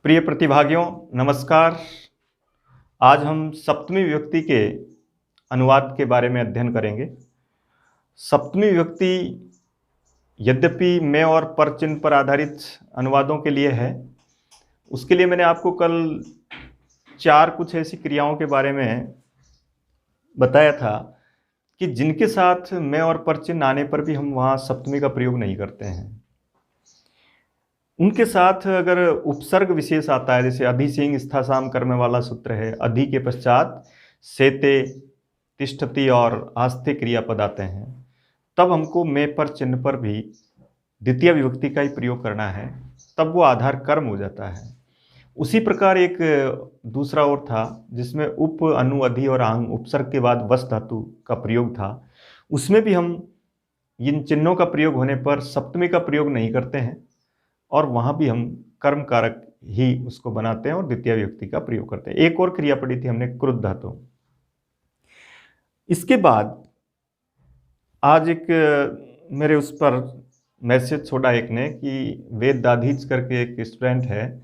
प्रिय प्रतिभागियों, नमस्कार। आज हम सप्तमी विभक्ति के अनुवाद के बारे में अध्ययन करेंगे। सप्तमी विभक्ति यद्यपि में और पर चिन्ह पर आधारित अनुवादों के लिए है, उसके लिए मैंने आपको कल 4 कुछ ऐसी क्रियाओं के बारे में बताया था कि जिनके साथ में और पर चिन्ह आने पर भी हम वहाँ सप्तमी का प्रयोग नहीं करते हैं। उनके साथ अगर उपसर्ग विशेष आता है, जैसे अधि सिंह स्थासाम कर्म वाला सूत्र है, अधि के पश्चात सेते तिष्ठति और आस्थे क्रियापद आते हैं, तब हमको में पर चिन्ह पर भी द्वितीय विभक्ति का ही प्रयोग करना है, तब वो आधार कर्म हो जाता है। उसी प्रकार एक दूसरा और था जिसमें उप अनु अधि और आंग उपसर्ग के बाद वस धातु का प्रयोग था। उसमें भी हम इन चिन्हों का प्रयोग होने पर सप्तमी का प्रयोग नहीं करते हैं और वहाँ भी हम कर्म कारक ही उसको बनाते हैं और द्वितीय विभक्ति का प्रयोग करते हैं। एक और क्रिया पढ़ी थी हमने, क्रुद्ध धातु। इसके बाद आज एक मेरे उस पर मैसेज छोड़ा एक ने कि वेद दाधीच करके एक स्टूडेंट है,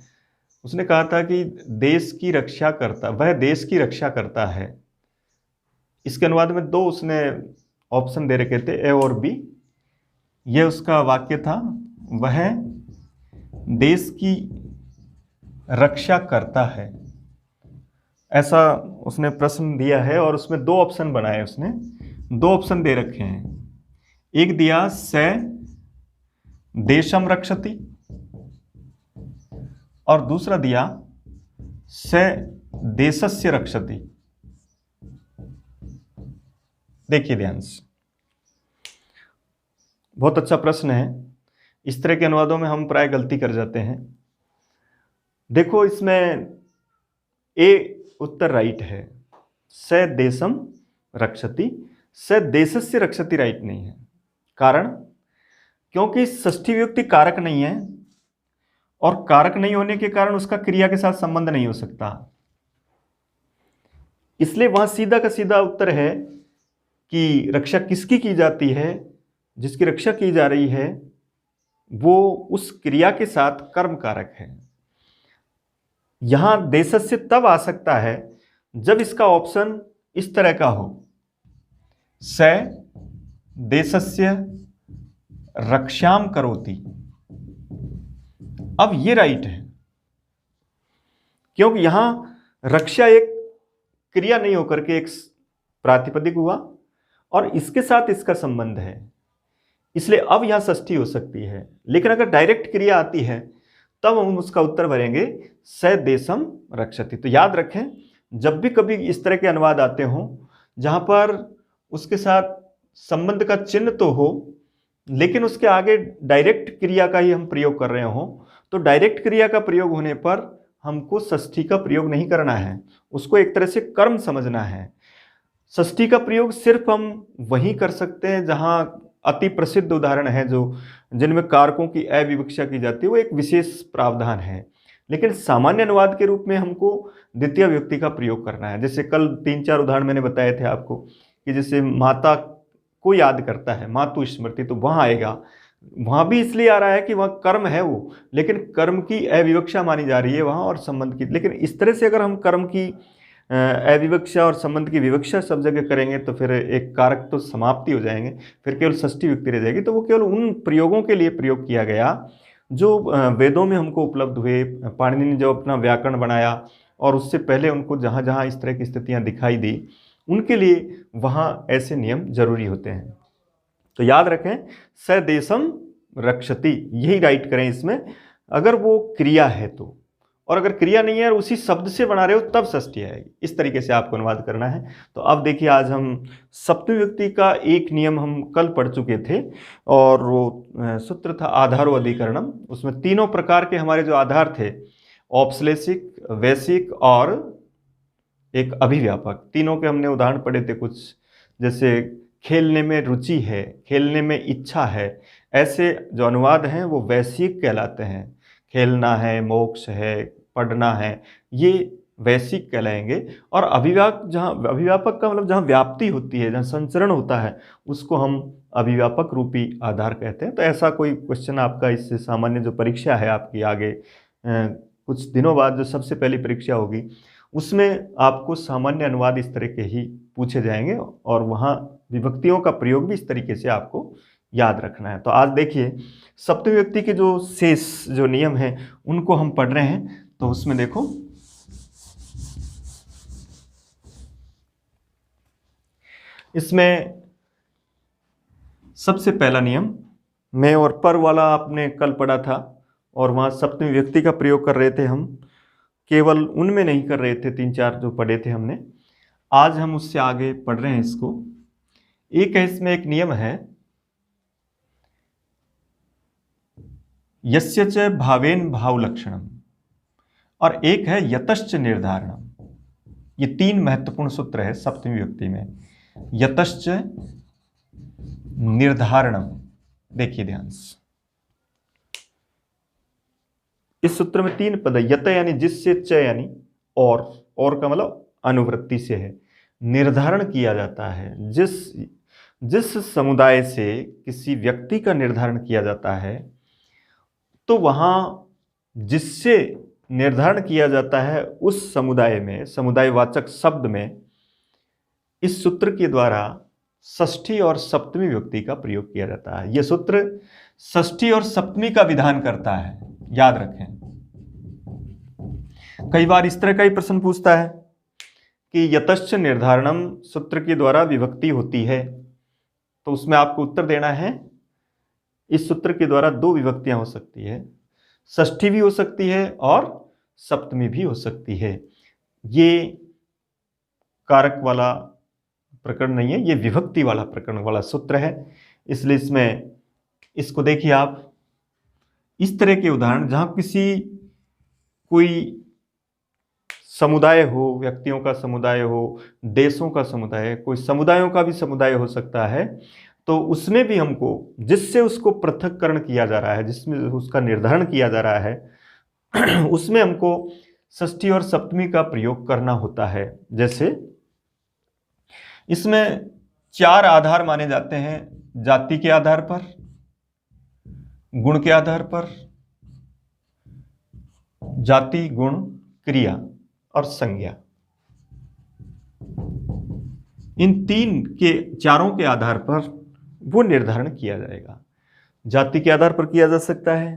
उसने कहा था कि देश की रक्षा करता, वह देश की रक्षा करता है। इसके अनुवाद में 2 उसने ऑप्शन दे रखे थे, ए और बी। यह उसका वाक्य था, वह देश की रक्षा करता है, ऐसा उसने प्रश्न दिया है। और उसमें 2 ऑप्शन बनाए, उसने 2 ऑप्शन दे रखे हैं। एक दिया स देशम रक्षति और दूसरा दिया स देशस्य रक्षति। देखिए ध्यान से, बहुत अच्छा प्रश्न है। इस तरह के अनुवादों में हम प्राय गलती कर जाते हैं। देखो, इसमें ए उत्तर राइट है, स देशम रक्षति, स देशस्य रक्षति राइट नहीं है। कारण, क्योंकि षष्ठी विभक्ति कारक नहीं है और कारक नहीं होने के कारण उसका क्रिया के साथ संबंध नहीं हो सकता। इसलिए वहां सीधा का सीधा उत्तर है कि रक्षा किसकी की जाती है, जिसकी रक्षा की जा रही है वो उस क्रिया के साथ कर्म कारक है। यहां देशस्य तब आ सकता है जब इसका ऑप्शन इस तरह का हो, स देशस्य रक्षाम करोति। अब ये राइट है, क्योंकि यहां रक्षा एक क्रिया नहीं होकर के एक प्रातिपदिक हुआ और इसके साथ इसका संबंध है, इसलिए अब यहां षष्ठी हो सकती है। लेकिन अगर डायरेक्ट क्रिया आती है तब हम उसका उत्तर भरेंगे स देशम रक्षति। तो याद रखें, जब भी कभी इस तरह के अनुवाद आते हों जहां पर उसके साथ संबंध का चिन्ह तो हो लेकिन उसके आगे डायरेक्ट क्रिया का ही हम प्रयोग कर रहे हों, तो डायरेक्ट क्रिया का प्रयोग होने पर हमको षष्ठी का प्रयोग नहीं करना है, उसको एक तरह से कर्म समझना है। षष्ठी का प्रयोग सिर्फ हम वहीं कर सकते हैं जहां अति प्रसिद्ध उदाहरण है जो जिनमें कारकों की अविवक्षा की जाती है, वो एक विशेष प्रावधान है। लेकिन सामान्य अनुवाद के रूप में हमको द्वितीय विभक्ति का प्रयोग करना है। जैसे कल 3-4 उदाहरण मैंने बताए थे आपको कि जैसे माता को याद करता है, मातु स्मृति, तो वहाँ आएगा। वहाँ भी इसलिए आ रहा है कि वहाँ कर्म है वो, लेकिन कर्म की अविवक्षा मानी जा रही है वहाँ और संबंध की। लेकिन इस तरह से अगर हम कर्म की अविवक्षा और संबंध की विवक्षा सब जगह करेंगे तो फिर एक कारक तो समाप्ति हो जाएंगे, फिर केवल षष्ठी विभक्ति रह जाएगी। तो वो केवल उन प्रयोगों के लिए प्रयोग किया गया जो वेदों में हमको उपलब्ध हुए। पाणिनि ने जब अपना व्याकरण बनाया और उससे पहले उनको जहाँ जहाँ इस तरह की स्थितियाँ दिखाई दी, उनके लिए वहाँ ऐसे नियम जरूरी होते हैं। तो याद रखें, स देशम रक्षति, यही राइट करें इसमें अगर वो क्रिया है तो। और अगर क्रिया नहीं है और उसी शब्द से बना रहे हो तब षष्ठी आएगी। इस तरीके से आपको अनुवाद करना है। तो अब देखिए, आज हम सप्तमी विभक्ति का एक नियम हम कल पढ़ चुके थे और वो सूत्र था आधारो अधिकरणम। उसमें 3 प्रकार के हमारे जो आधार थे, औपश्लेषिक, वैशिक और एक अभिव्यापक, तीनों के हमने उदाहरण पढ़े थे कुछ। जैसे खेलने में रुचि है, खेलने में इच्छा है, ऐसे जो अनुवाद हैं वो वैशिक कहलाते हैं। खेलना है, मोक्ष है, पढ़ना है, ये वैशिक कहलाएंगे। और अभिव्यापक का मतलब जहाँ व्याप्ति होती है, जहाँ संचरण होता है, उसको हम अभिव्यापक रूपी आधार कहते हैं। तो ऐसा कोई क्वेश्चन आपका इससे सामान्य जो परीक्षा है आपकी आगे कुछ दिनों बाद जो सबसे पहली परीक्षा होगी उसमें आपको सामान्य अनुवाद इस तरह के ही पूछे जाएंगे और वहाँ विभक्तियों का प्रयोग भी इस तरीके से आपको याद रखना है। तो आज देखिए सप्तमी विभक्ति के जो शेष जो नियम हैं उनको हम पढ़ रहे हैं। तो उसमें देखो इसमें सबसे पहला नियम मैं और पर वाला आपने कल पढ़ा था और वहाँ सप्तमी विभक्ति का प्रयोग कर रहे थे हम, केवल उनमें नहीं कर रहे थे, 3-4 जो पढ़े थे हमने। आज हम उससे आगे पढ़ रहे हैं इसको। एक है इसमें एक नियम है यस्य च भावेन भाव लक्षणम और एक है यतश्च निर्धारणम। ये 3 महत्वपूर्ण सूत्र है सप्तमी विभक्ति में। यतश्च निर्धारणम, देखिए ध्यान से, इस सूत्र में 3 पद है। यत यानी जिससे, च यानी और का मतलब अनुवृत्ति से है। निर्धारण किया जाता है, जिस समुदाय से किसी व्यक्ति का निर्धारण किया जाता है तो वहां जिससे निर्धारण किया जाता है उस समुदाय में, समुदायवाचक शब्द में इस सूत्र के द्वारा षष्ठी और सप्तमी विभक्ति का प्रयोग किया जाता है। यह सूत्र षष्ठी और सप्तमी का विधान करता है, याद रखें। कई बार इस तरह का ही प्रश्न पूछता है कि यतश्च निर्धारणम सूत्र के द्वारा विभक्ति होती है, तो उसमें आपको उत्तर देना है इस सूत्र के द्वारा 2 विभक्तियां हो सकती है, षष्ठी भी हो सकती है और सप्तमी भी हो सकती है। ये कारक वाला प्रकरण नहीं है, ये विभक्ति वाला प्रकरण वाला सूत्र है। इसलिए इसमें इसको देखिए आप, इस तरह के उदाहरण जहां कोई समुदाय हो, व्यक्तियों का समुदाय हो, देशों का समुदाय, कोई समुदायों का भी समुदाय हो सकता है, तो उसमें भी हमको जिससे उसको पृथक्करण किया जा रहा है, जिसमें उसका निर्धारण किया जा रहा है उसमें हमको षष्ठी और सप्तमी का प्रयोग करना होता है। जैसे इसमें 4 आधार माने जाते हैं, जाति के आधार पर, गुण के आधार पर, जाति, गुण, क्रिया और संज्ञा। इन 4 के आधार पर वो निर्धारण किया जाएगा। जाति के आधार पर किया जा सकता है,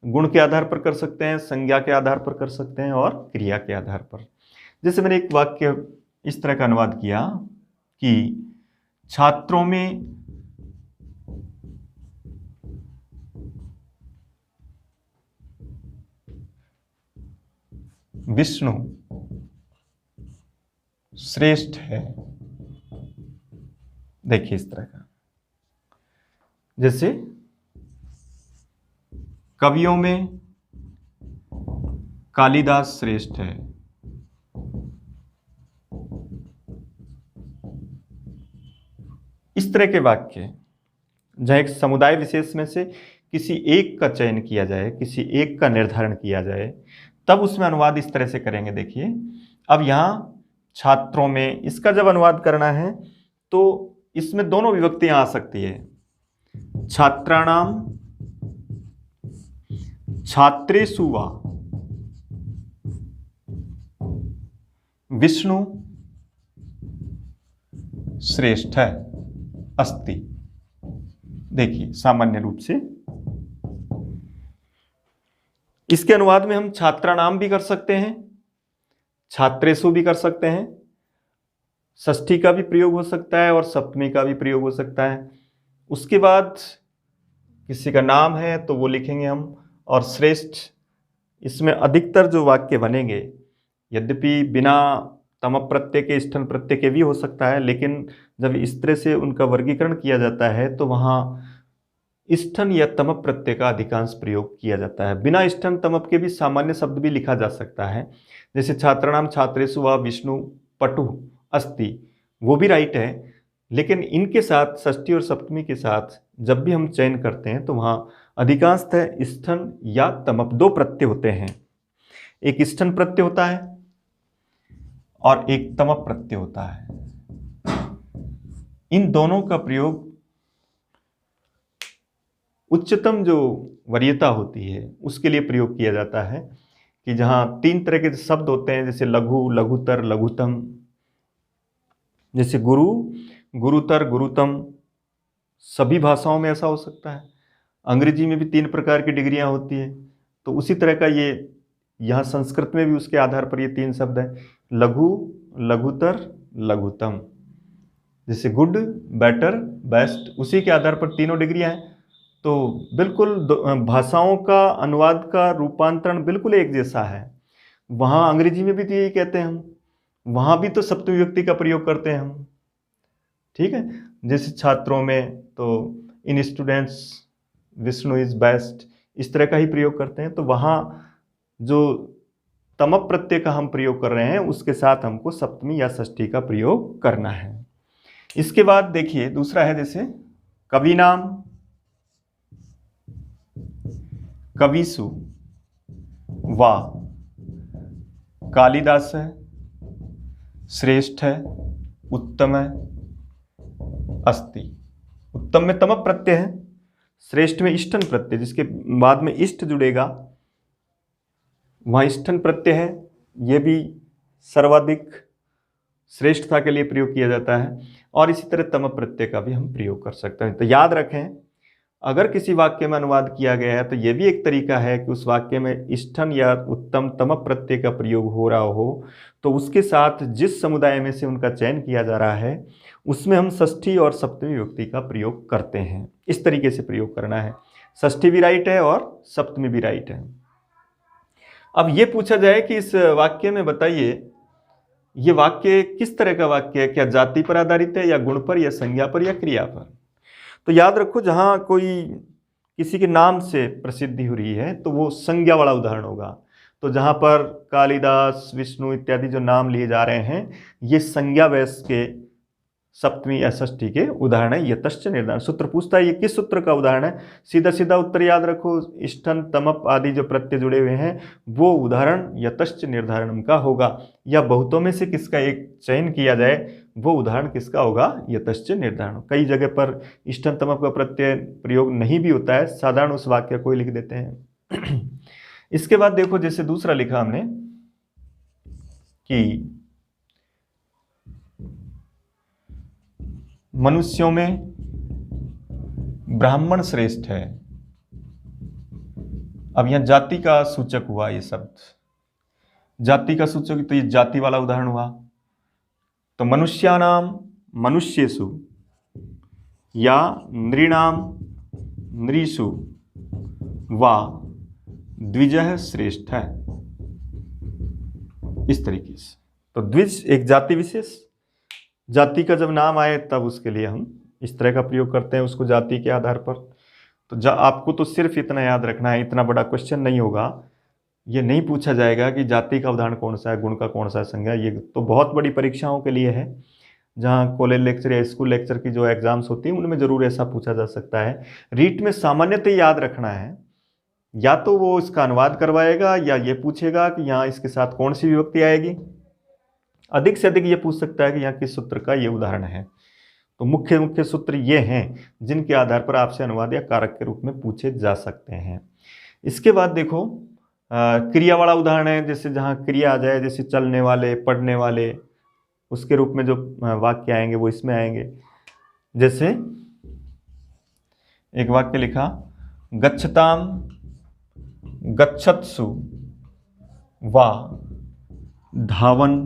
गुण के आधार पर कर सकते हैं, संज्ञा के आधार पर कर सकते हैं और क्रिया के आधार पर। जैसे मैंने एक वाक्य इस तरह का अनुवाद किया कि छात्रों में विष्णु श्रेष्ठ है। देखिए इस तरह का। जैसे कवियों में कालिदास श्रेष्ठ है। इस तरह के वाक्य जहां एक समुदाय विशेष में से किसी एक का चयन किया जाए, किसी एक का निर्धारण किया जाए, तब उसमें अनुवाद इस तरह से करेंगे। देखिए अब यहां छात्रों में, इसका जब अनुवाद करना है तो इसमें दोनों विभक्तियां आ सकती है। छात्राणाम छात्रेषु वा विष्णु श्रेष्ठ अस्ति। देखिए सामान्य रूप से इसके अनुवाद में हम छात्राणाम भी कर सकते हैं, छात्रेषु भी कर सकते हैं, षष्ठी का भी प्रयोग हो सकता है और सप्तमी का भी प्रयोग हो सकता है। उसके बाद किसी का नाम है तो वो लिखेंगे हम, और श्रेष्ठ, इसमें अधिकतर जो वाक्य बनेंगे, यद्यपि बिना तम प्रत्यय के, स्थन प्रत्यय के भी हो सकता है, लेकिन जब इस तरह से उनका वर्गीकरण किया जाता है तो वहाँ स्थन या तमप प्रत्यय का अधिकांश प्रयोग किया जाता है। बिना स्थन तमप के भी सामान्य शब्द भी लिखा जा सकता है। जैसे छात्राणाम छात्रेषु वा विष्णु पटु अस्ति, वो भी राइट है, लेकिन इनके साथ षष्ठी और सप्तमी के साथ जब भी हम चयन करते हैं तो वहाँ अधिकांशतः स्थन या तमप 2 प्रत्यय होते हैं। एक स्थन प्रत्यय होता है और एक तमप प्रत्यय होता है। इन दोनों का प्रयोग उच्चतम जो वरीयता होती है उसके लिए प्रयोग किया जाता है। कि जहाँ 3 तरह के शब्द होते हैं, जैसे लघु, लघुतर, लघुतम। जैसे गुरु, गुरुतर, गुरुतम, सभी भाषाओं में ऐसा हो सकता है। अंग्रेजी में भी 3 प्रकार की डिग्रियां होती है, तो उसी तरह का ये यहाँ संस्कृत में भी उसके आधार पर ये 3 शब्द हैं, लघु, लघुतर, लघुतम। जैसे गुड, बेटर, बेस्ट, उसी के आधार पर तीनों डिग्रियां हैं। तो बिल्कुल भाषाओं का अनुवाद का रूपांतरण बिल्कुल एक जैसा है। वहाँ अंग्रेजी में भी तो यही कहते हैं हम, वहाँ भी तो सप्तमी विभक्ति का प्रयोग करते हैं हम, ठीक है। जैसे छात्रों में तो इन स्टूडेंट्स विष्णु इज बेस्ट, इस तरह का ही प्रयोग करते हैं। तो वहाँ जो तमप प्रत्यय का हम प्रयोग कर रहे हैं उसके साथ हमको सप्तमी या षष्ठी का प्रयोग करना है। इसके बाद देखिए दूसरा है, जैसे कवि नाम, कविसु, वा, कालिदास है, श्रेष्ठ है, उत्तम है, अस्ति। उत्तम में तमप प्रत्यय है, श्रेष्ठ में इष्टन प्रत्यय, जिसके बाद में इष्ट जुड़ेगा वहाँ इष्टन प्रत्यय है। यह भी सर्वाधिक श्रेष्ठता के लिए प्रयोग किया जाता है। और इसी तरह तमप प्रत्यय का भी हम प्रयोग कर सकते हैं। तो याद रखें, अगर किसी वाक्य में अनुवाद किया गया है तो यह भी एक तरीका है कि उस वाक्य में इष्टन या उत्तम तमप प्रत्यय का प्रयोग हो रहा हो, तो उसके साथ जिस समुदाय में से उनका चयन किया जा रहा है उसमें हम षष्ठी और सप्तमी विभक्ति का प्रयोग करते हैं। इस तरीके से प्रयोग करना है। षष्ठी भी राइट है और सप्तमी भी राइट है। अब ये पूछा जाए कि इस वाक्य में बताइए, ये वाक्य किस तरह का वाक्य है, क्या जाति पर आधारित है या गुण पर या संज्ञा पर या क्रिया पर। तो याद रखो, जहाँ कोई किसी के नाम से प्रसिद्धि हो रही है तो वो संज्ञा वाला उदाहरण होगा। तो जहाँ पर कालिदास, विष्णु इत्यादि जो नाम लिए जा रहे हैं ये संज्ञा वैस के सप्तमी या षष्ठी के उदाहरण है। यतश्च निर्धारण, सूत्र पूछता है ये किस सूत्र का उदाहरण है, सीधा सीधा उत्तर याद रखो, इष्टन तमप आदि जो प्रत्यय जुड़े हुए हैं वो उदाहरण यतश्च निर्धारणम का होगा। या बहुतों में से किसका एक चयन किया जाए वो उदाहरण किसका होगा, यतश्च निर्धारण। कई जगह पर इष्टन तमप का प्रत्यय प्रयोग नहीं भी होता है, साधारण उस वाक्य को ही लिख देते हैं। इसके बाद देखो, जैसे दूसरा लिखा हमने कि मनुष्यों में ब्राह्मण श्रेष्ठ है। अब यहां जाति का सूचक हुआ ये शब्द, जाति का सूचक, तो ये जाति वाला उदाहरण हुआ। तो मनुष्यानाम मनुष्येषु या नृणाम नृषु वा द्विजः श्रेष्ठ है, इस तरीके से। तो द्विज एक जाति विशेष, जाति का जब नाम आए तब उसके लिए हम इस तरह का प्रयोग करते हैं, उसको जाति के आधार पर। तो आपको तो सिर्फ इतना याद रखना है, इतना बड़ा क्वेश्चन नहीं होगा। ये नहीं पूछा जाएगा कि जाति का उदाहरण कौन सा है, गुण का कौन सा है, संज्ञा। ये तो बहुत बड़ी परीक्षाओं के लिए है, जहाँ कॉलेज लेक्चर या स्कूल लेक्चर की जो एग्जाम्स होती हैं उनमें ज़रूर ऐसा पूछा जा सकता है। रीट में सामान्यतः याद रखना है, या तो वो इसका अनुवाद करवाएगा या ये पूछेगा कि यहाँ इसके साथ कौन सी विभक्ति आएगी। अधिक से अधिक ये पूछ सकता है कि यहाँ किस सूत्र का ये उदाहरण है। तो मुख्य मुख्य सूत्र ये हैं जिनके आधार पर आपसे अनुवाद या कारक के रूप में पूछे जा सकते हैं। इसके बाद देखो क्रिया वाला उदाहरण है, जैसे जहाँ क्रिया आ जाए, जैसे चलने वाले, पढ़ने वाले, उसके रूप में जो वाक्य आएंगे वो इसमें आएंगे। जैसे एक वाक्य लिखा, गच्छताम गच्छत्सु वा धावन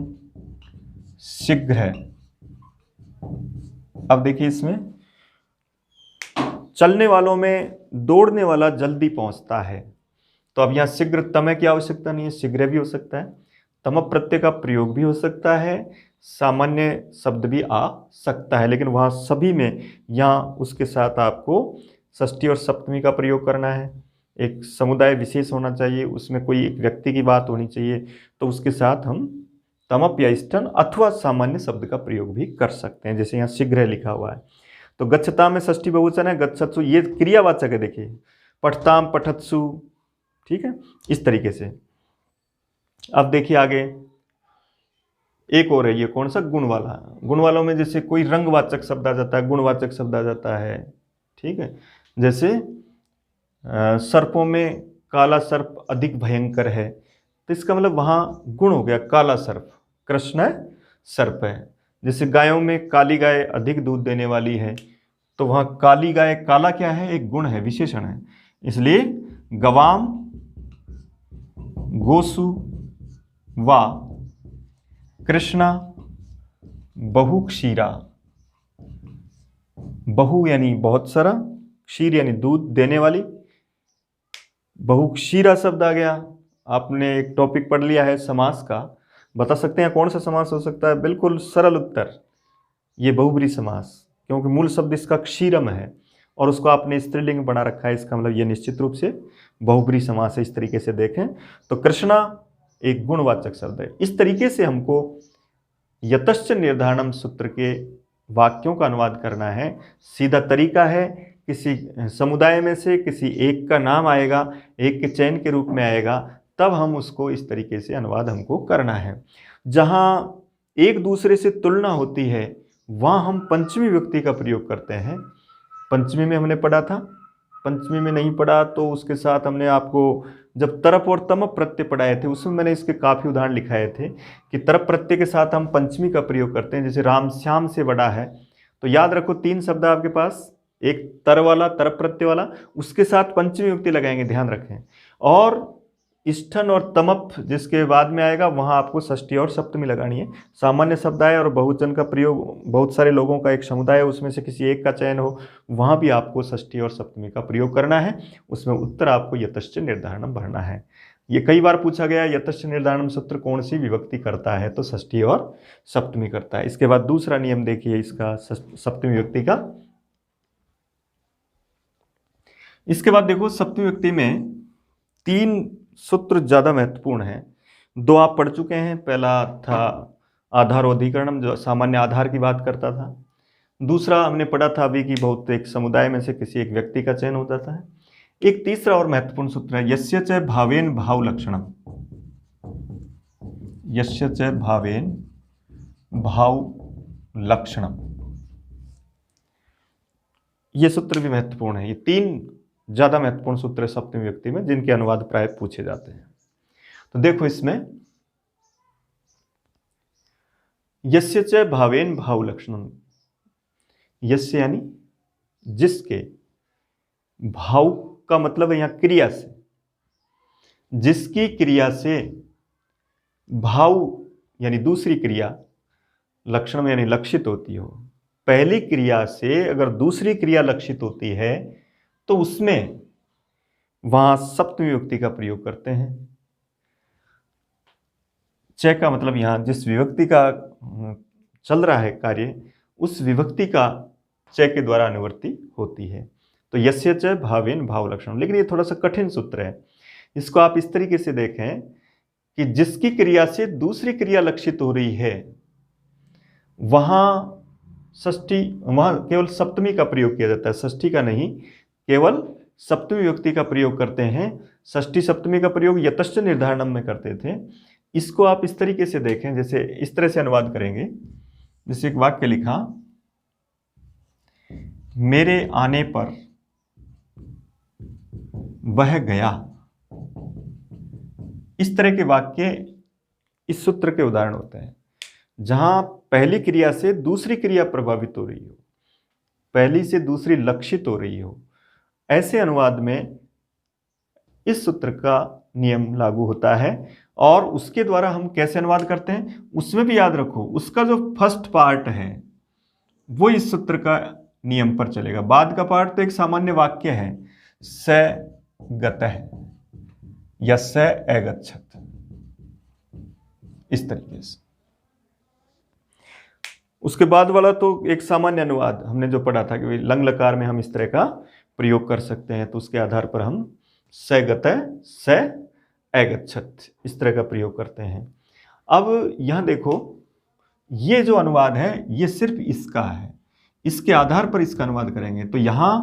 शीघ्र है। अब देखिए इसमें चलने वालों में दौड़ने वाला जल्दी पहुंचता है। तो अब यहां शीघ्र तमय की आवश्यकता नहीं है, शीघ्र भी हो सकता है, तमप प्रत्यय का प्रयोग भी हो सकता है, सामान्य शब्द भी आ सकता है। लेकिन वहां सभी में यहाँ उसके साथ आपको षष्ठी और सप्तमी का प्रयोग करना है। एक समुदाय विशेष होना चाहिए, उसमें कोई एक व्यक्ति की बात होनी चाहिए, तो उसके साथ हम तमप या इष्टन अथवा सामान्य शब्द का प्रयोग भी कर सकते हैं। जैसे यहाँ शीघ्र लिखा हुआ है, तो गच्छता में षष्ठी बहुवचन है, गच्छत्सु ये क्रियावाचक है। देखिए पठताम पठत्सु, ठीक है, इस तरीके से। अब देखिए आगे एक और है, ये कौन सा, गुण वाला। गुण वालों में जैसे कोई रंगवाचक शब्द आ जाता है, गुणवाचक शब्द आ जाता है, ठीक है। जैसे सर्पों में काला सर्प अधिक भयंकर है, तो इसका मतलब वहां गुण हो गया काला सर्प, कृष्ण सर्प है। जैसे गायों में काली गाय अधिक दूध देने वाली है, तो वहां काली गाय, काला क्या है, एक गुण है, विशेषण है, इसलिए गवाम गोसु वा कृष्णा बहु क्षीरा, बहु यानी बहुत सारा, क्षीर यानी दूध देने वाली, बहु क्षीरा शब्द आ गया। आपने एक टॉपिक पढ़ लिया है समास का, बता सकते हैं कौन सा समास हो सकता है? बिल्कुल सरल उत्तर, ये बहुब्री समास, क्योंकि मूल शब्द इसका क्षीरम है और उसको आपने स्त्रीलिंग बना रखा है, इसका मतलब ये निश्चित रूप से बहुब्री समास है। इस तरीके से देखें तो कृष्णा एक गुणवाचक शब्द है। इस तरीके से हमको यतश्च निर्धारणम सूत्र के वाक्यों का अनुवाद करना है। सीधा तरीका है, किसी समुदाय में से किसी एक का नाम आएगा, एक के चयन के रूप में आएगा, तब हम उसको इस तरीके से अनुवाद हमको करना है। जहाँ एक दूसरे से तुलना होती है वहाँ हम पंचमी विभक्ति का प्रयोग करते हैं। पंचमी में हमने पढ़ा था, पंचमी में नहीं पढ़ा तो उसके साथ हमने आपको जब तरप और तमप प्रत्यय पढ़ाए थे उसमें मैंने इसके काफ़ी उदाहरण लिखाए थे कि तरप प्रत्यय के साथ हम पंचमी का प्रयोग करते हैं। जैसे राम श्याम से बड़ा है, तो याद रखो 3 शब्द आपके पास, एक तर वाला, तरप प्रत्यय वाला, उसके साथ पंचमी विभक्ति लगाएंगे, ध्यान रखें। और इष्ठन और तमप जिसके बाद में आएगा वहाँ आपको षष्ठी और सप्तमी लगानी है। सामान्य शब्द आए और बहुवचन का प्रयोग, बहुत सारे लोगों का एक समुदाय है, उसमें से किसी एक का चयन हो, वहाँ भी आपको षष्ठी और सप्तमी का प्रयोग करना है। उसमें उत्तर आपको यतश्च निर्धारणम भरना है। ये कई बार पूछा गया, यतश्च निर्धारणम सूत्र कौन सी विभक्ति करता है? तो षष्ठी और सप्तमी करता है। इसके बाद दूसरा नियम देखिए इसका, सप्तमी विभक्ति का। इसके बाद देखो सप्तमी विभक्ति में 3 सूत्र ज़्यादा महत्वपूर्ण हैं। 2 आप पढ़ चुके हैं, पहला था आधार अधिकरणम जो सामान्य आधार की बात करता था। दूसरा हमने पढ़ा था अभी कि बहुत एक समुदाय में से किसी एक व्यक्ति का चयन हो जाता है। एक तीसरा और महत्वपूर्ण सूत्र है यस्य च भावेन भाव लक्षणम, यस्य च भावेन भाव लक्षणम, ये सूत्र भी महत्वपूर्ण है। ये 3 ज़्यादा महत्वपूर्ण सूत्र है सप्तमी विभक्ति में, जिनके अनुवाद प्राय पूछे जाते हैं। तो देखो इसमें यस्य च भावेन भाव लक्षणम, यस्य यानी जिसके, भाव का मतलब है यहाँ क्रिया से, जिसकी क्रिया से भाव यानी दूसरी क्रिया, लक्षणम यानी लक्षित होती हो। पहली क्रिया से अगर दूसरी क्रिया लक्षित होती है तो उसमें वहां सप्तमी विभक्ति का प्रयोग करते हैं। च का मतलब यहां जिस विभक्ति का चल रहा है कार्य, उस विभक्ति का च के द्वारा अनुवर्ती होती है। तो यस्य च भावेन भाव लक्षण। लेकिन ये थोड़ा सा कठिन सूत्र है, इसको आप इस तरीके से देखें कि जिसकी क्रिया से दूसरी क्रिया लक्षित हो रही है वहां षष्ठी, वहां केवल सप्तमी का प्रयोग किया जाता है, षष्ठी का नहीं, केवल सप्तमी विभक्ति का प्रयोग करते हैं। षष्ठी सप्तमी का प्रयोग यतश्च निर्धारणम में करते थे। इसको आप इस तरीके से देखें, जैसे इस तरह से अनुवाद करेंगे। जैसे एक वाक्य लिखा, मेरे आने पर वह गया। इस तरह के वाक्य इस सूत्र के उदाहरण होते हैं, जहां पहली क्रिया से दूसरी क्रिया प्रभावित हो रही हो, पहली से दूसरी लक्षित हो रही हो। ऐसे अनुवाद में इस सूत्र का नियम लागू होता है। और उसके द्वारा हम कैसे अनुवाद करते हैं उसमें भी याद रखो, उसका जो फर्स्ट पार्ट है वो इस सूत्र का नियम पर चलेगा। बाद का पार्ट तो एक सामान्य वाक्य है, स गतः या स अगच्छत, इस तरीके से। उसके बाद वाला तो एक सामान्य अनुवाद हमने जो पढ़ा था कि लंग लकार में हम इस तरह का प्रयोग कर सकते हैं, तो उसके आधार पर हम स गतः स अगच्छत इस तरह का प्रयोग करते हैं। अब यहां देखो, ये जो अनुवाद है ये सिर्फ इसका है, इसके आधार पर इसका अनुवाद करेंगे। तो यहां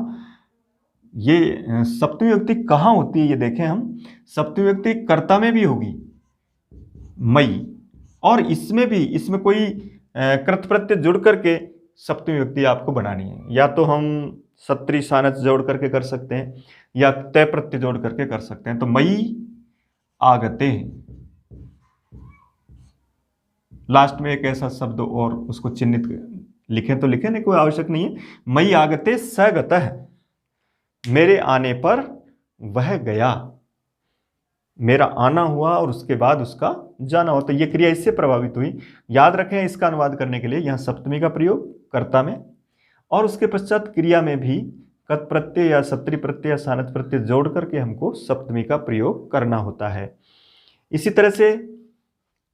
ये सप्तमी विभक्ति कहाँ होती है ये देखें हम। सप्तमी विभक्ति कर्ता में भी होगी मई, और इसमें भी, इसमें कोई कृत प्रत्यय जुड़ करके सप्तमी विभक्ति आपको बनानी है। या तो हम सत्री सानच जोड़ करके कर सकते हैं या तय प्रत्यय जोड़ करके कर सकते हैं। तो मई आगते, लास्ट में एक ऐसा शब्द और उसको चिन्हित लिखें तो लिखें, नहीं कोई आवश्यक नहीं है। मई आगते स गतः, मेरे आने पर वह गया, मेरा आना हुआ और उसके बाद उसका जाना हो, तो ये क्रिया इससे प्रभावित हुई। याद रखें इसका अनुवाद करने के लिए यहाँ सप्तमी का प्रयोग कर्ता में, और उसके पश्चात क्रिया में भी कत प्रत्यय या सत्री प्रत्यय या सानच प्रत्यय जोड़ करके हमको सप्तमी का प्रयोग करना होता है। इसी तरह से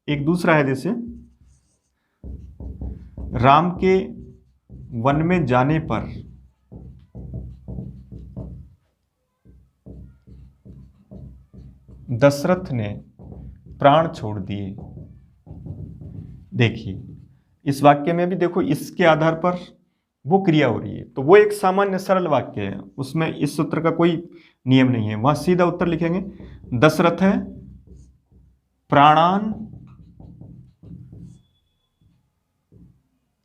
एक दूसरा है, जैसे राम के वन में जाने पर दशरथ ने प्राण छोड़ दिए। देखिए इस वाक्य में भी देखो इसके आधार पर वो क्रिया हो रही है, तो वो एक सामान्य सरल वाक्य है, उसमें इस सूत्र का कोई नियम नहीं है। वहां सीधा उत्तर लिखेंगे, दशरथ है प्राणान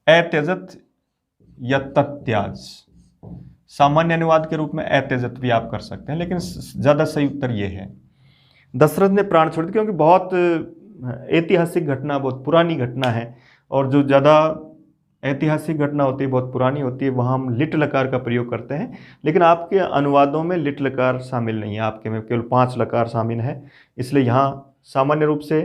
अत्यजत या तत्याज। सामान्य अनुवाद के रूप में अत्यजत भी आप कर सकते हैं, लेकिन ज्यादा सही उत्तर ये है दशरथ ने प्राण छोड़ दिए, क्योंकि बहुत ऐतिहासिक घटना, बहुत पुरानी घटना है, और जो ज़्यादा ऐतिहासिक घटना होती है, बहुत पुरानी होती है, वहाँ हम लिट लकार का प्रयोग करते हैं। लेकिन आपके अनुवादों में लिट लकार शामिल नहीं है, आपके में केवल 5 लकार शामिल है। इसलिए यहाँ सामान्य रूप से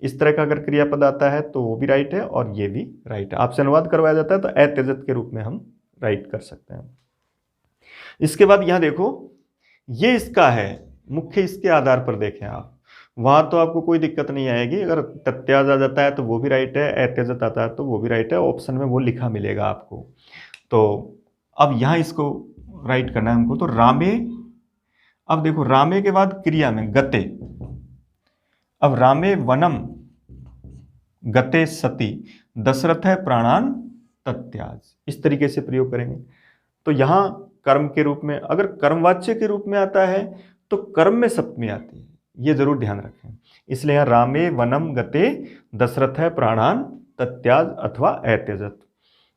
इस तरह का अगर क्रियापद आता है तो वो भी राइट है और ये भी राइट है। आपसे अनुवाद करवाया जाता है तो अत्यजत के रूप में हम राइट कर सकते हैं। इसके बाद यहाँ देखो, ये इसका है मुख्य, इसके आधार पर देखें आप, वहां तो आपको कोई दिक्कत नहीं आएगी। अगर तत्याज आ जाता है तो वो भी राइट है, अत्यजत आता है तो वो भी राइट है, ऑप्शन में वो लिखा मिलेगा आपको। तो अब यहाँ इसको राइट करना है हमको, तो रामे, अब देखो रामे के बाद क्रिया में गते, अब रामे वनम गते सती दशरथ है प्राणान तत्याज, इस तरीके से प्रयोग करेंगे। तो यहाँ कर्म के रूप में, अगर कर्मवाच्य के रूप में आता है तो कर्म में सप्तमी आती है, ये जरूर ध्यान रखें। इसलिए यहाँ रामे वनम गते दशरथ है प्राणान तत्याज अथवा अत्यजत।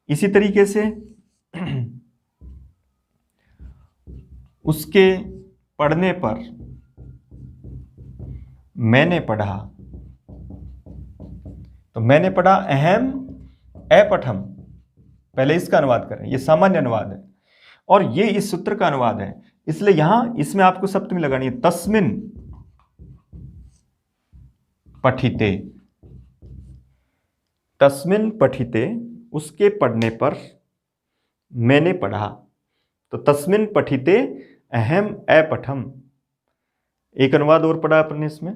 इसी तरीके से उसके पढ़ने पर मैंने पढ़ा, तो मैंने पढ़ा अहम अपठम, पहले इसका अनुवाद करें, ये सामान्य अनुवाद है और ये इस सूत्र का अनुवाद है। इसलिए यहां इसमें आपको सप्तमी लगानी है, तस्मिन पठिते, तस्मिन पठिते, उसके पढ़ने पर मैंने पढ़ा, तो तस्मिन पठिते अहम अपठम। एक अनुवाद और पढ़ा अपने इसमें,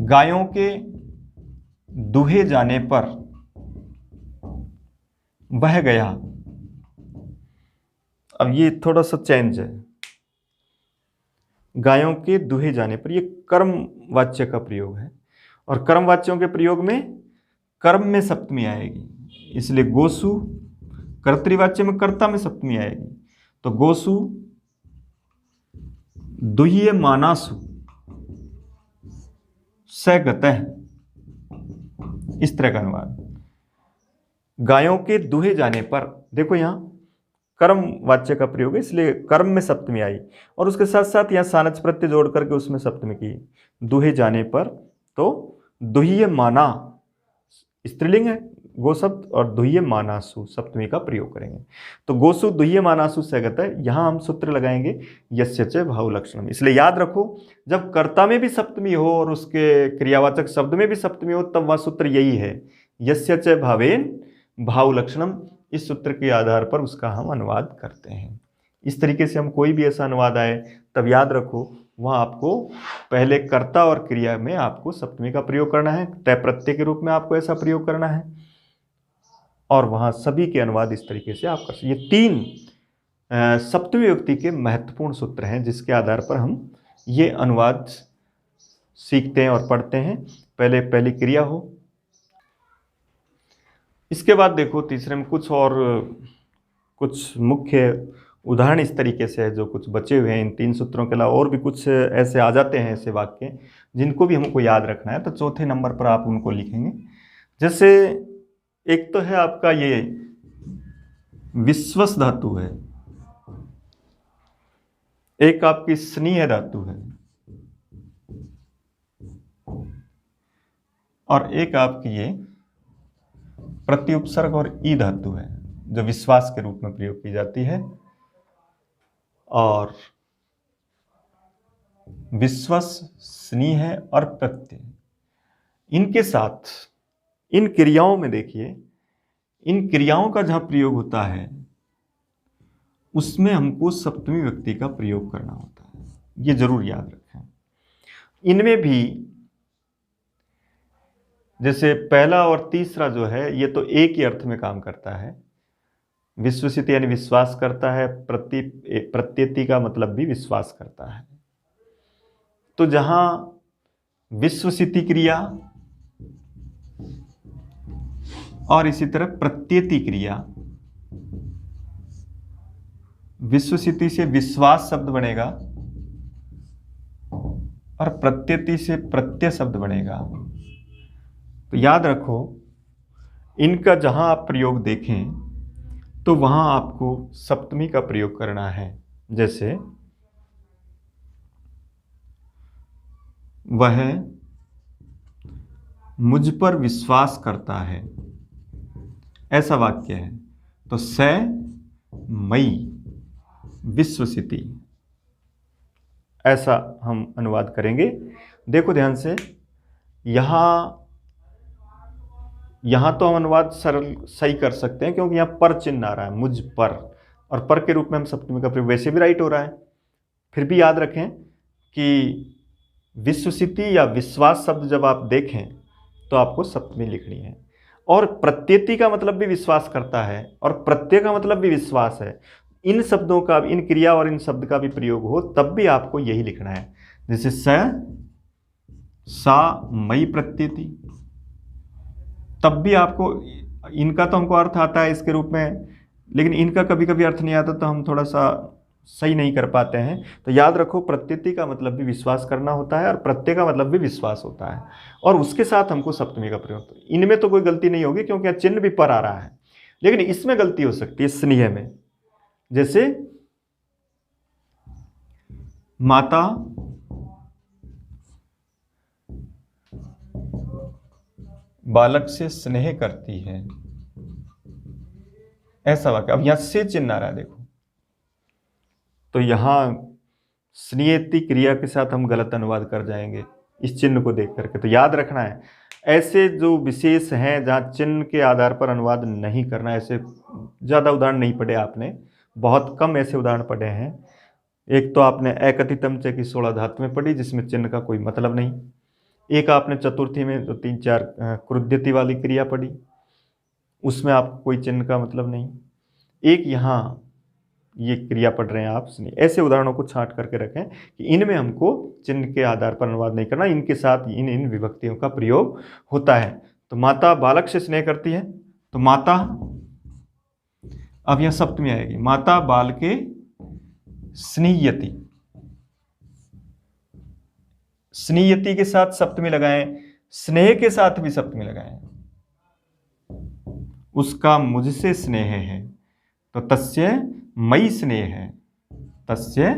गायों के दूहे जाने पर बह गया। अब ये थोड़ा सा चेंज है, गायों के दूहे जाने पर, ये कर्म वाच्य का प्रयोग है और कर्म वाच्यों के प्रयोग में कर्म में सप्तमी आएगी, इसलिए गोसु, कर्तृवाच्य में कर्ता में सप्तमी आएगी, तो गोसु दुह्य मानासु स गतः, इस तरह का अनुवाद। गायों के दूहे जाने पर, देखो यहां कर्म वाच्य का प्रयोग है इसलिए कर्म में सप्तमी आई, और उसके साथ साथ यहां सानच प्रत्यय जोड़ करके उसमें सप्तमी की, दूहे जाने पर, तो दुह्य माना स्त्रीलिंग है गो शब्द, और दुह्य मानासु सप्तमी का प्रयोग करेंगे। तो गोसु दुह्य मानासु से गत है, यहां हम सूत्र लगाएंगे यस्य च भाव लक्षणम। इसलिए याद रखो, जब कर्ता में भी सप्तमी हो और उसके क्रियावाचक शब्द में भी सप्तमी हो, तब वह सूत्र यही है, यस्य च भावेन भाव लक्षणम। इस सूत्र के आधार पर उसका हम अनुवाद करते हैं। इस तरीके से हम कोई भी ऐसा अनुवाद आए तब याद रखो वहाँ आपको पहले कर्ता और क्रिया में आपको सप्तमी का प्रयोग करना है, तय प्रत्यय के रूप में आपको ऐसा प्रयोग करना है, और वहाँ सभी के अनुवाद इस तरीके से आप कर सकते। ये 3 सप्तमी विभक्ति के महत्वपूर्ण सूत्र हैं जिसके आधार पर हम ये अनुवाद सीखते हैं और पढ़ते हैं। पहले पहली क्रिया हो, इसके बाद देखो तीसरे में कुछ मुख्य उदाहरण इस तरीके से है जो कुछ बचे हुए हैं इन 3 सूत्रों के अलावा, और भी कुछ ऐसे आ जाते हैं ऐसे वाक्य जिनको भी हमको याद रखना है, तो चौथे नंबर पर आप उनको लिखेंगे। जैसे एक तो है आपका ये विश्वस धातु है, एक आपकी स्नेह धातु है, और एक आपकी ये प्रत्युपसर्ग और ई धातु है जो विश्वास के रूप में प्रयोग की जाती है। और विश्वसनीय है और प्रत्यय, इनके साथ इन क्रियाओं में देखिए, इन क्रियाओं का जहां प्रयोग होता है उसमें हमको सप्तमी व्यक्ति का प्रयोग करना होता है, ये जरूर याद रखें। इनमें भी जैसे पहला और तीसरा जो है ये तो एक ही अर्थ में काम करता है, विश्वसिति यानी विश्वास करता है, प्रत्येति का मतलब भी विश्वास करता है। तो जहां विश्वसिति क्रिया और इसी तरह प्रत्येति क्रिया, विश्वसिति से विश्वास शब्द बनेगा और प्रत्येति से प्रत्यय शब्द बनेगा। तो याद रखो, इनका जहां आप प्रयोग देखें तो वहां आपको सप्तमी का प्रयोग करना है। जैसे वह मुझ पर विश्वास करता है, ऐसा वाक्य है, तो स मई विश्वसिति, ऐसा हम अनुवाद करेंगे। देखो ध्यान से, यहां तो हम अनुवाद सरल सही कर सकते हैं क्योंकि यहां पर चिन्ह आ रहा है, मुझ पर, और पर के रूप में हम सप्तमी का प्रयोग वैसे भी राइट हो रहा है। फिर भी याद रखें कि विश्वसिति या विश्वास शब्द जब आप देखें तो आपको सप्तमी लिखनी है। और प्रत्येति का मतलब भी विश्वास करता है और प्रत्यय का मतलब भी विश्वास है। इन शब्दों का, इन क्रिया और इन शब्द का भी प्रयोग हो तब भी आपको यही लिखना है। जैसे सा मई प्रत्येति, तब भी आपको, इनका तो हमको अर्थ आता है इसके रूप में, लेकिन इनका कभी कभी अर्थ नहीं आता तो हम थोड़ा सा सही नहीं कर पाते हैं। तो याद रखो, प्रत्येति का मतलब भी विश्वास करना होता है और प्रत्यय का मतलब भी विश्वास होता है, और उसके साथ हमको सप्तमी का प्रयोग। इनमें तो कोई गलती नहीं होगी क्योंकि चिन्ह भी पर आ रहा है, लेकिन इसमें गलती हो सकती है स्नेह में। जैसे माता बालक से स्नेह करती है, ऐसा वाक्य। अब यहां से चिन्ह आ रहा है, देखो, तो यहां स्नेयति क्रिया के साथ हम गलत अनुवाद कर जाएंगे इस चिन्ह को देख करके। तो याद रखना है, ऐसे जो विशेष हैं जहां चिन्ह के आधार पर अनुवाद नहीं करना, ऐसे ज़्यादा उदाहरण नहीं पढ़े आपने, बहुत कम ऐसे उदाहरण पढ़े हैं। एक तो आपने एकथितम च की 16 धातु में पढ़ी जिसमें चिन्ह का कोई मतलब नहीं। एक आपने चतुर्थी में तो 3-4 क्रुद्यति वाली क्रिया पढ़ी, उसमें आपको कोई चिन्ह का मतलब नहीं। एक यहाँ ये क्रिया पढ़ रहे हैं आप, ऐसे उदाहरणों को छांट करके रखें कि इनमें हमको चिन्ह के आधार पर अनुवाद नहीं करना, इनके साथ इन विभक्तियों का प्रयोग होता है। तो माता बालक से स्नेह करती है, तो माता, अब यह सप्तमी आएगी, माता बाल के स्नेयति, स्नेयति के साथ सप्तमी लगाएं, स्नेह के साथ भी सप्तमी लगाएं। उसका मुझसे स्नेह है, तो तस्य मई स्नेह है, तस्य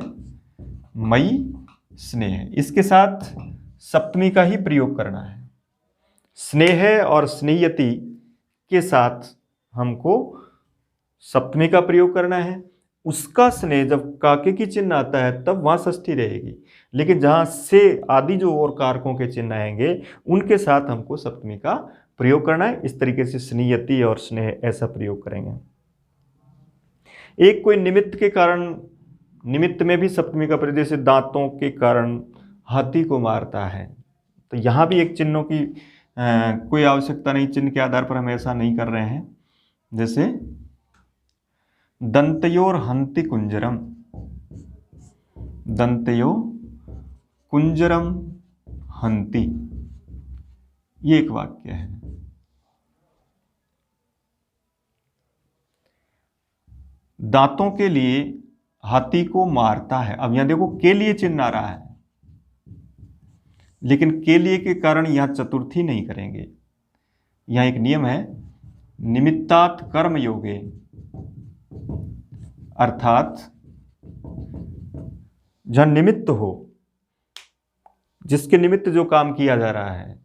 मई स्नेह, इसके साथ सप्तमी का ही प्रयोग करना है। स्नेह और स्नेयति के साथ हमको सप्तमी का प्रयोग करना है। उसका स्नेह जब काके की चिन्ह आता है तब वहां षष्ठी रहेगी, लेकिन जहां से आदि जो और कारकों के चिन्ह आएंगे उनके साथ हमको सप्तमी का प्रयोग करना है। इस तरीके से स्नेयति और स्नेह ऐसा प्रयोग करेंगे। एक कोई निमित्त के कारण, निमित्त में भी सप्तमी का प्रयोग, जैसे दांतों के कारण हाथी को मारता है, तो यहाँ भी एक चिन्हों की कोई आवश्यकता नहीं, चिन्ह के आधार पर हम ऐसा नहीं कर रहे हैं। जैसे दंतयोर हंति कुंजरम, दंतयो कुंजरम हंति, ये एक वाक्य है। दांतों के लिए हाथी को मारता है। अब यहां देखो के लिए चिन्ह आ रहा है, लेकिन के लिए के कारण यहां चतुर्थी नहीं करेंगे। यहां एक नियम है, निमित्तात् कर्म योगे, अर्थात जहां निमित्त हो, जिसके निमित्त जो काम किया जा रहा है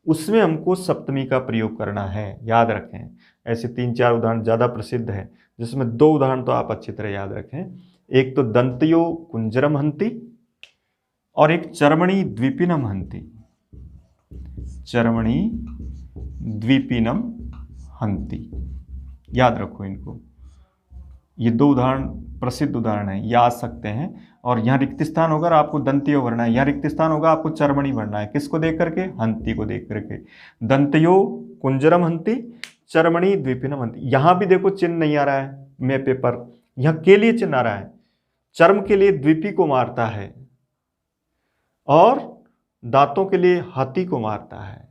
उसमें हमको सप्तमी का प्रयोग करना है, याद रखें। ऐसे 3-4 उदाहरण ज़्यादा प्रसिद्ध हैं, जिसमें 2 उदाहरण तो आप अच्छी तरह याद रखें। एक तो दंतयो कुंजरम हंति और एक चर्मणी द्विपिनम हंति। चर्मणी द्विपिनम हंति, याद रखो इनको। ये 2 उदाहरण प्रसिद्ध उदाहरण हैं, याद सकते हैं। और यहाँ रिक्त स्थान होगा, आपको दंतयो भरना है। यहाँ रिक्त स्थान होगा, आपको चर्मणी भरना है। किसको देख करके? हंति को देख करके। दंतयो कुंजरम हंति, चर्मणी द्विपिनम हंति। यहाँ भी देखो चिन्ह नहीं आ रहा है मैं पेपर, यहाँ के लिए चिन्ह आ रहा है। चर्म के लिए द्विपी को मारता है और दांतों के लिए हाथी को मारता है,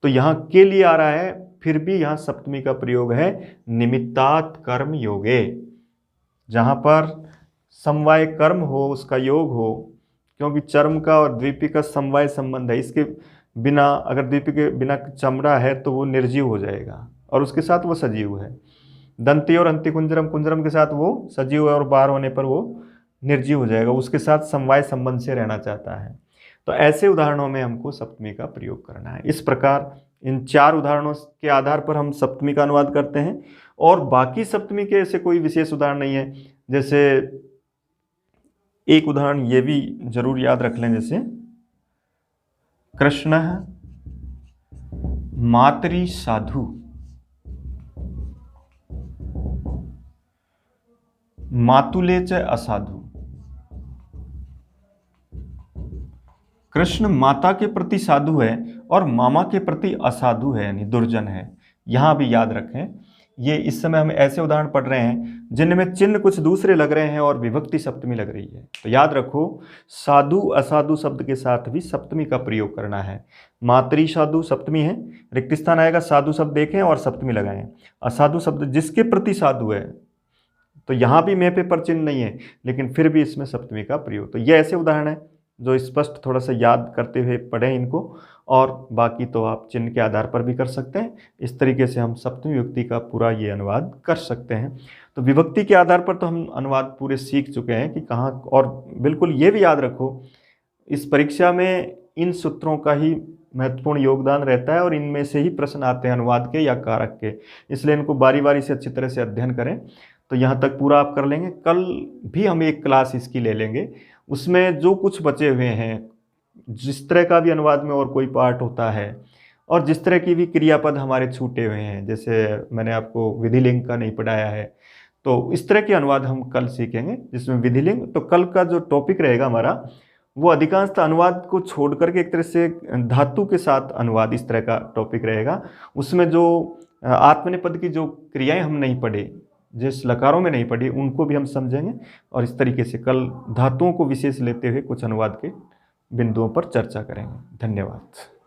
तो यहाँ के लिए आ रहा है। फिर भी यहाँ सप्तमी का प्रयोग है निमित्तात् कर्म योगे, जहाँ पर समवाय कर्म हो, उसका योग हो, क्योंकि चर्म का और द्विपी का समवाय संबंध है। इसके बिना, अगर द्विपी के बिना चमड़ा है तो वो निर्जीव हो जाएगा और उसके साथ वो सजीव है। दंती और अंति कुंजरम, कुंजरम के साथ वो सजीव है और बाहर होने पर वो निर्जीव हो जाएगा, उसके साथ समवाय संबंध से रहना चाहता है। तो ऐसे उदाहरणों में हमको सप्तमी का प्रयोग करना है। इस प्रकार इन 4 उदाहरणों के आधार पर हम सप्तमी का अनुवाद करते हैं, और बाकी सप्तमी के ऐसे कोई विशेष उदाहरण नहीं है। जैसे एक उदाहरण ये भी जरूर याद रख लें, जैसे कृष्ण मातरी साधु, मातुले च असाधु। कृष्ण माता के प्रति साधु है और मामा के प्रति असाधु है, यानी दुर्जन है। यहां भी याद रखें, ये इस समय हम ऐसे उदाहरण पढ़ रहे हैं जिनमें चिन्ह कुछ दूसरे लग रहे हैं और विभक्ति सप्तमी लग रही है। तो याद रखो, साधु असाधु शब्द के साथ भी सप्तमी का प्रयोग करना है। मातरी साधु सप्तमी है, रिक्त स्थान आएगा, साधु शब्द देखें और सप्तमी लगाएं। असाधु शब्द जिसके प्रति साधु है, तो यहाँ भी मैं पेपर चिन्ह नहीं है, लेकिन फिर भी इसमें सप्तमी का प्रयोग। तो ये ऐसे उदाहरण है जो स्पष्ट थोड़ा सा याद करते हुए पढ़ें इनको, और बाकी तो आप चिन्ह के आधार पर भी कर सकते हैं। इस तरीके से हम सप्तमी विभक्ति का पूरा ये अनुवाद कर सकते हैं। तो विभक्ति के आधार पर तो हम अनुवाद पूरे सीख चुके हैं कि कहाँ, और बिल्कुल ये भी याद रखो, इस परीक्षा में इन सूत्रों का ही महत्वपूर्ण योगदान रहता है और इनमें से ही प्रश्न आते हैं अनुवाद के या कारक के, इसलिए इनको बारी बारी से अच्छी तरह से अध्ययन करें। तो यहाँ तक पूरा आप कर लेंगे। कल भी हम एक क्लास इसकी ले लेंगे, उसमें जो कुछ बचे हुए हैं, जिस तरह का भी अनुवाद में और कोई पार्ट होता है और जिस तरह की भी क्रियापद हमारे छूटे हुए हैं, जैसे मैंने आपको विधिलिंग का नहीं पढ़ाया है, तो इस तरह के अनुवाद हम कल सीखेंगे जिसमें विधिलिंग। तो कल का जो टॉपिक रहेगा हमारा, वो अधिकांशतः अनुवाद को छोड़ करके एक तरह से धातु के साथ अनुवाद, इस तरह का टॉपिक रहेगा। उसमें जो आत्मनेपद की जो क्रियाएं हम नहीं पढ़े, जिस लकारों में नहीं पढ़ी, उनको भी हम समझेंगे। और इस तरीके से कल धातुओं को विशेष लेते हुए कुछ अनुवाद के बिंदुओं पर चर्चा करेंगे। धन्यवाद।